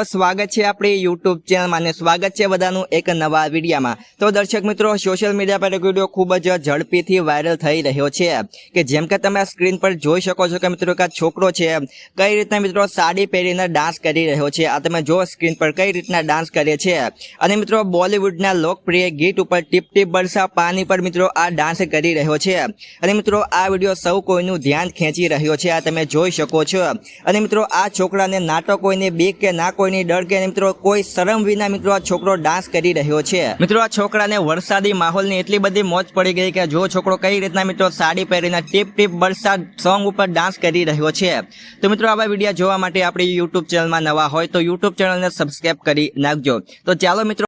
સ્વાગત છે આપણી યુટ્યુબ ચેનલમાં અને સ્વાગત છે બધાનું એક નવા વિડીયોમાં। તો દર્શક મિત્રો, સોશિયલ મીડિયા પર એક વિડીયો ખૂબ જ ઝડપીથી વાયરલ થઈ રહ્યો છે કે જેમ કે તમે આ સ્ક્રીન પર જોઈ શકો છો કે મિત્રો એક આ છોકરો છે કઈ રીતના મિત્રો સાડી પહેરીને ડાન્સ કરી રહ્યો છે। આ તમે જો સ્ક્રીન પર કઈ રીતના ડાન્સ કરે છે અને મિત્રો બોલિવૂડના લોકપ્રિય ગીત ઉપર ટીપ ટીપ બરસા પાણી પર મિત્રો આ ડાન્સ કરી રહ્યો છે અને મિત્રો આ વિડીયો સૌ કોઈનું ધ્યાન ખેંચી રહ્યો છે। આ તમે જોઈ શકો છો અને મિત્રો આ છોકરાને નાટક કોઈને બીક કે ના કોઈની ડર કે મિત્રો કોઈ શરમ વિના મિત્રો આ છોકરો ડાન્સ કરી રહ્યો છે। મિત્રો આ છોકરાને વરસાદી માહોલની એટલી બધી મોજ પડી ગઈ કે જો છોકરો કઈ રીતના મિત્રો સાડી પહેરીને ટીપ ટીપ બરસાત સોંગ ઉપર ડાન્સ કરી રહ્યો છે। તો મિત્રો આવા વિડીયો જોવા માટે આપણી યુટ્યુબ ચેનલમાં નવા હોય તો યુટ્યુબ ચેનલને સબસ્ક્રાઇબ કરી નાખજો। તો ચાલો મિત્રો